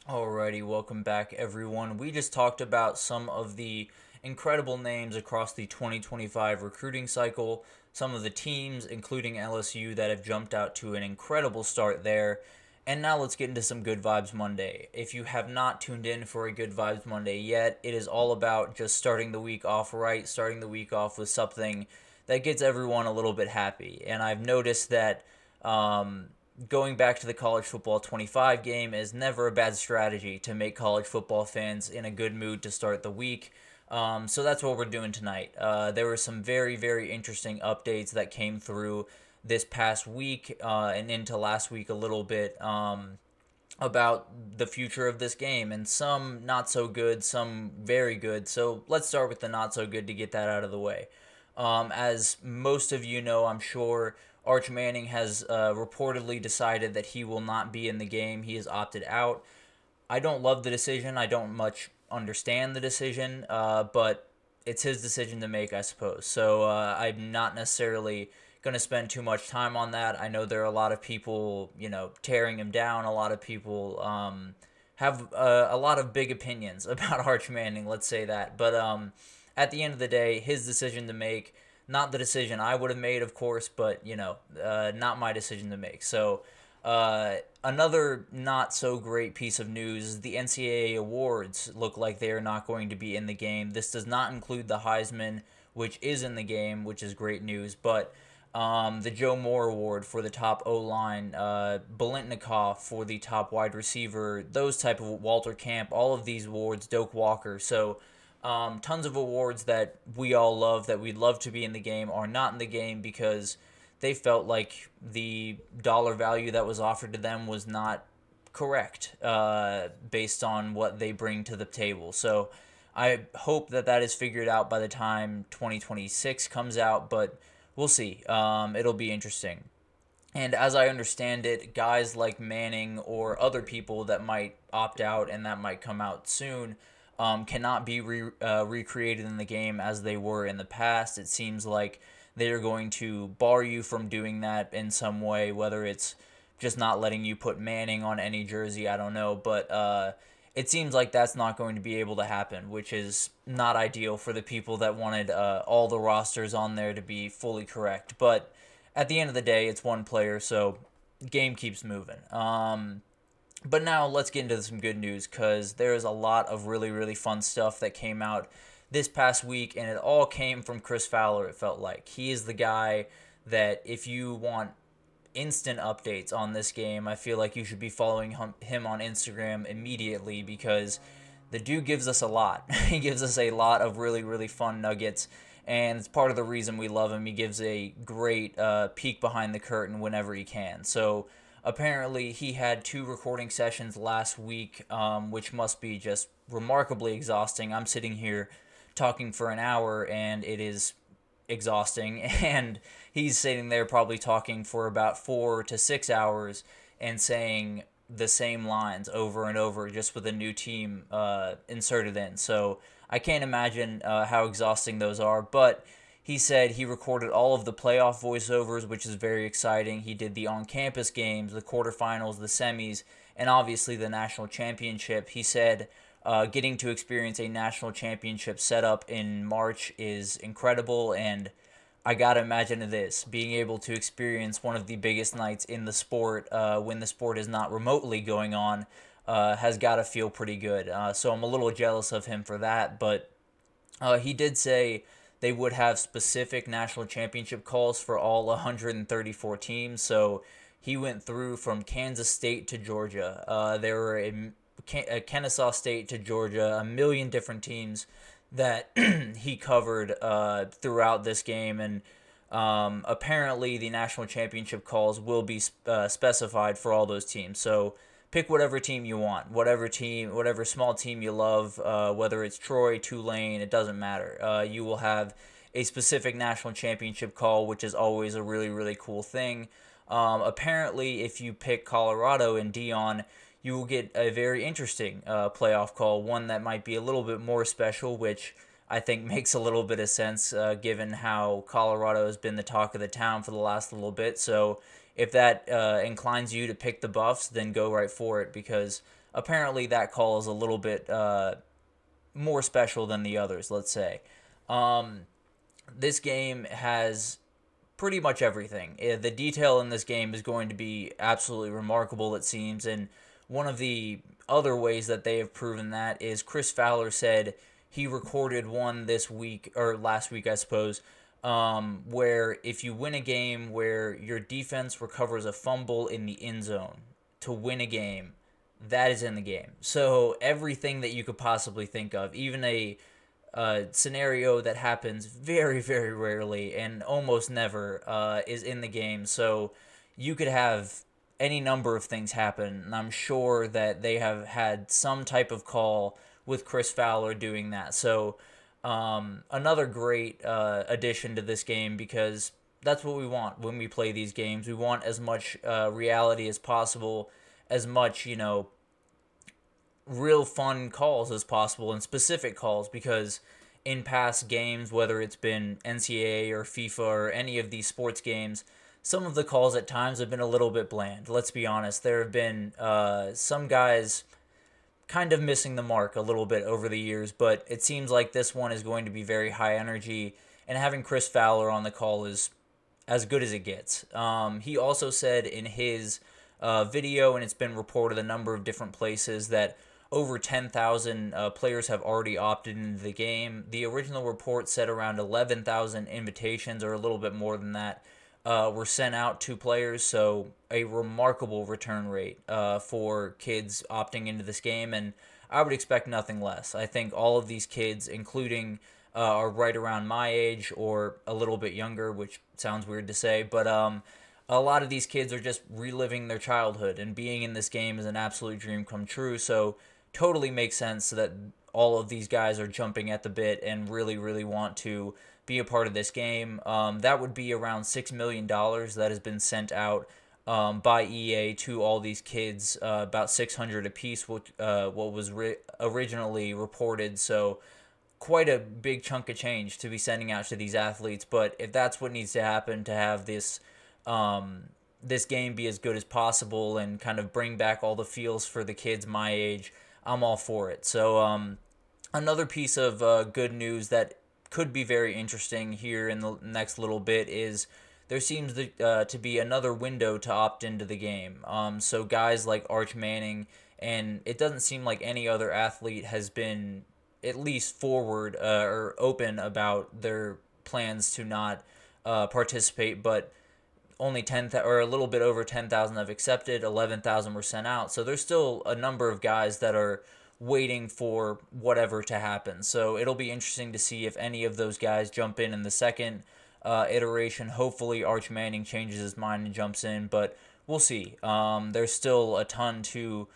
Alrighty, welcome back, everyone. We just talked about some of the incredible names across the 2025 recruiting cycle, some of the teams, including LSU, that have jumped out to an incredible start there. And now let's get into some Good Vibes Monday. If you have not tuned in for a Good Vibes Monday yet, it is all about just starting the week off right, starting the week off with something that gets everyone a little bit happy. And I've noticed that going back to the college football 25 game is never a bad strategy to make college football fans in a good mood to start the week. So that's what we're doing tonight. There were some very, very interesting updates that came through this past week and into last week a little bit about the future of this game, and some not so good, some very good. So let's start with the not so good to get that out of the way. As most of you know, I'm sure Arch Manning has reportedly decided that he will not be in the game. He has opted out. I don't love the decision. I don't much understand the decision, but it's his decision to make, I suppose. So I'm not necessarily going to spend too much time on that. I know there are a lot of people, tearing him down. A lot of people have a lot of big opinions about Arch Manning, let's say that. But at the end of the day, his decision to make. Not the decision I would have made, of course, but, not my decision to make. So another not so great piece of news is the NCAA awards look like they are not going to be in the game. This does not include the Heisman, which is in the game, which is great news. But the Joe Moore Award for the top O-line, Bolitnikoff for the top wide receiver, those type of Walter Camp, all of these awards, Doak Walker. So tons of awards that we all love, that we'd love to be in the game, are not in the game because they felt like the dollar value that was offered to them was not correct based on what they bring to the table. So I hope that that is figured out by the time 2026 comes out, but we'll see. It'll be interesting. And as I understand it, guys like Manning or other people that might opt out and that might come out soon cannot be recreated in the game as they were in the past. It seems like they are going to bar you from doing that in some way, whether it's just not letting you put Manning on any jersey, I don't know. But it seems like that's not going to be able to happen, which is not ideal for the people that wanted all the rosters on there to be fully correct. But at the end of the day, it's one player, so game keeps moving. But now let's get into some good news, because there is a lot of really, really fun stuff that came out this past week, and it all came from Chris Fowler, it felt like. He is the guy that if you want instant updates on this game, I feel like you should be following him on Instagram immediately, because the dude gives us a lot. He gives us a lot of really, really fun nuggets, and it's part of the reason we love him. He gives a great peek behind the curtain whenever he can. So apparently, he had 2 recording sessions last week, which must be just remarkably exhausting. I'm sitting here talking for an hour, and it is exhausting. And he's sitting there probably talking for about 4 to 6 hours and saying the same lines over and over, just with a new team inserted in. So I can't imagine how exhausting those are, but he said he recorded all of the playoff voiceovers, which is very exciting. He did the on-campus games, the quarterfinals, the semis, and obviously the national championship. He said getting to experience a national championship setup in March is incredible, and I gotta imagine this, being able to experience one of the biggest nights in the sport when the sport is not remotely going on has gotta feel pretty good. So I'm a little jealous of him for that, but he did say they would have specific national championship calls for all 134 teams. So he went through from Kansas State to Georgia. There were Kennesaw State to Georgia, a million different teams that he covered throughout this game. And apparently the national championship calls will be specified for all those teams. So pick whatever team you want, whatever small team you love, whether it's Troy, Tulane, it doesn't matter. You will have a specific national championship call, which is always a really, really cool thing. Apparently, if you pick Colorado and Dion, you will get a very interesting playoff call, one that might be a little bit more special, which I think makes a little bit of sense given how Colorado has been the talk of the town for the last little bit. So if that inclines you to pick the Buffs, then go right for it, because apparently that call is a little bit more special than the others, let's say. This game has pretty much everything. The detail in this game is going to be absolutely remarkable, it seems, and one of the other ways that they have proven that is Chris Fowler said he recorded one this week, or last week, I suppose, where if you win a game where your defense recovers a fumble in the end zone to win a game, that is in the game. So everything that you could possibly think of, even a scenario that happens very, very rarely and almost never is in the game. So you could have any number of things happen, and I'm sure that they have had some type of call with Chris Fowler doing that. So another great addition to this game, because that's what we want when we play these games. We want as much reality as possible, as much, real fun calls as possible, and specific calls, because in past games, whether it's been NCAA or FIFA or any of these sports games, some of the calls at times have been a little bit bland. Let's be honest. There have been some guys kind of missing the mark a little bit over the years, but it seems like this one is going to be very high energy, and having Chris Fowler on the call is as good as it gets. He also said in his video, and it's been reported a number of different places, that over 10,000 players have already opted into the game. The original report said around 11,000 invitations, or a little bit more than that, were sent out to players. So a remarkable return rate for kids opting into this game, and I would expect nothing less. I think all of these kids, including are right around my age or a little bit younger, which sounds weird to say, but a lot of these kids are just reliving their childhood, and being in this game is an absolute dream come true. So totally makes sense that all of these guys are jumping at the bit and really, really want to be a part of this game. That would be around $6 million that has been sent out by EA to all these kids, about 600 apiece, what was originally reported. So quite a big chunk of change to be sending out to these athletes. But if that's what needs to happen to have this this game be as good as possible and kind of bring back all the feels for the kids my age, I'm all for it. So another piece of good news that could be very interesting here in the next little bit is there seems to be another window to opt into the game. So guys like Arch Manning, and it doesn't seem like any other athlete has been at least forward or open about their plans to not participate, but only 10,000 or a little bit over 10,000 have accepted, 11,000 were sent out. So there's still a number of guys that are waiting for whatever to happen. So it'll be interesting to see if any of those guys jump in the second iteration. Hopefully Arch Manning changes his mind and jumps in, but we'll see. There's still a ton to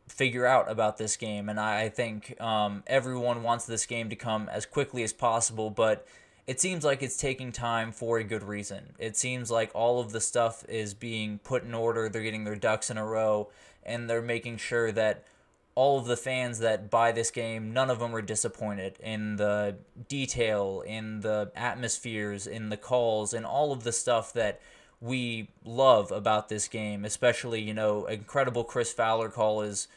figure out about this game, and I think everyone wants this game to come as quickly as possible, but it seems like it's taking time for a good reason. It seems like all of the stuff is being put in order. They're getting their ducks in a row, and they're making sure that all of the fans that buy this game, none of them are disappointed in the detail, in the atmospheres, in the calls, and all of the stuff that we love about this game. Especially, incredible Chris Fowler call is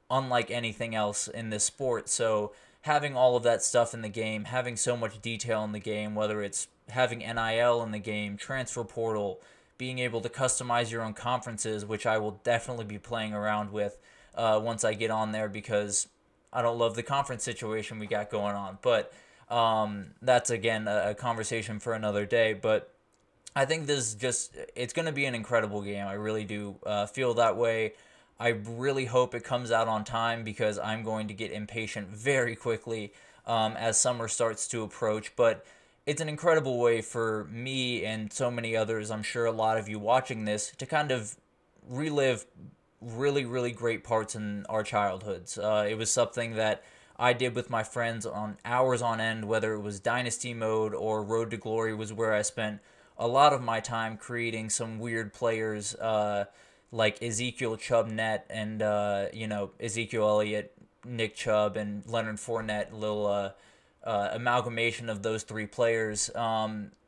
unlike anything else in this sport. So having all of that stuff in the game, having so much detail in the game, whether it's having NIL in the game, transfer portal, being able to customize your own conferences, which I will definitely be playing around with once I get on there, because I don't love the conference situation we got going on. But that's, again, a conversation for another day. But I think this is it's going to be an incredible game. I really do feel that way. I really hope it comes out on time, because I'm going to get impatient very quickly as summer starts to approach. But it's an incredible way for me and so many others, I'm sure a lot of you watching this, to kind of relive really, really great parts in our childhoods. It was something that I did with my friends on hours on end, whether it was Dynasty Mode or Road to Glory was where I spent a lot of my time creating some weird players, like Ezekiel Chubb-Net and, Ezekiel Elliott, Nick Chubb, and Leonard Fournette, little amalgamation of those three players.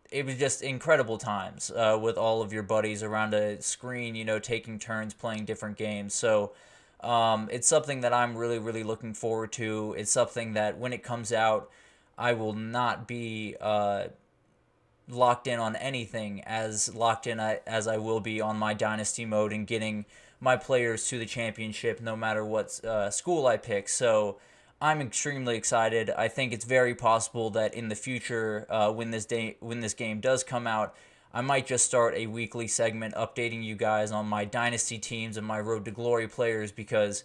It was just incredible times with all of your buddies around a screen, taking turns playing different games. So It's something that I'm really, really looking forward to. It's something that when it comes out, I will not be locked in on anything as locked in as I will be on my dynasty mode and getting my players to the championship no matter what school I pick. So I'm extremely excited. I think it's very possible that in the future, when this game does come out, I might just start a weekly segment updating you guys on my dynasty teams and my Road to Glory players because,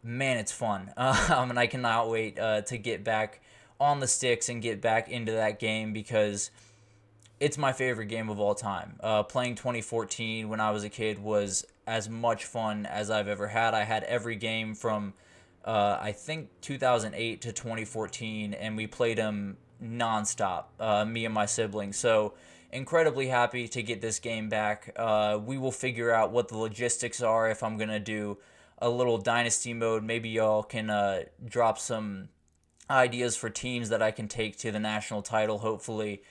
man, it's fun. And I cannot wait to get back on the sticks and get back into that game because it's my favorite game of all time. Playing 2014 when I was a kid was as much fun as I've ever had. I had every game from I think 2008 to 2014, and we played them nonstop, me and my siblings. So incredibly happy to get this game back. We will figure out what the logistics are if I'm going to do a little dynasty mode. Maybe y'all can drop some ideas for teams that I can take to the national title, hopefully,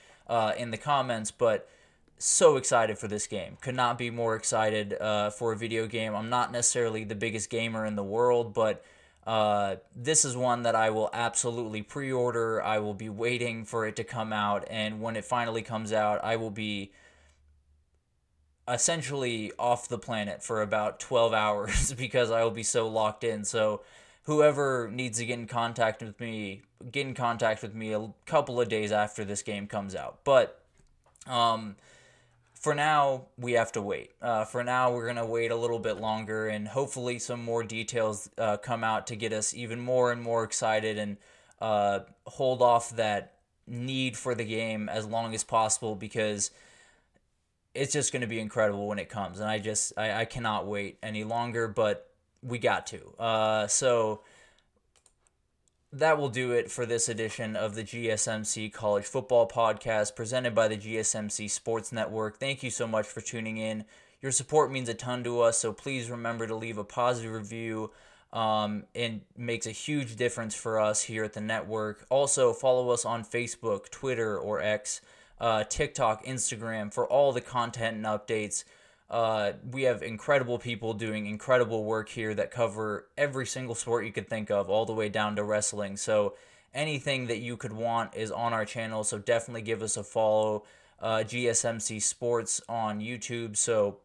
in the comments. But so excited for this game. Could not be more excited for a video game. I'm not necessarily the biggest gamer in the world, but this is one that I will absolutely pre-order. I will be waiting for it to come out, and when it finally comes out, I will be essentially off the planet for about 12 hours because I will be so locked in. So whoever needs to get in contact with me a couple of days after this game comes out. But for now, we have to wait. For now, we're going to wait a little bit longer, and hopefully some more details come out to get us even more and more excited and hold off that need for the game as long as possible because it's just going to be incredible when it comes. And I cannot wait any longer, but we got to. So that will do it for this edition of the GSMC College Football Podcast presented by the GSMC Sports Network. Thank you so much for tuning in. Your support means a ton to us, so please remember to leave a positive review. It makes a huge difference for us here at the network. Also, follow us on Facebook, Twitter, or X, TikTok, Instagram for all the content and updates. We have incredible people doing incredible work here that cover every single sport you could think of, all the way down to wrestling. So anything that you could want is on our channel, so definitely give us a follow. GSMC Sports on YouTube, so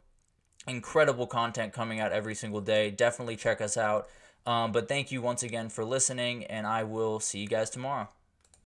incredible content coming out every single day. Definitely check us out. But thank you once again for listening, and I will see you guys tomorrow.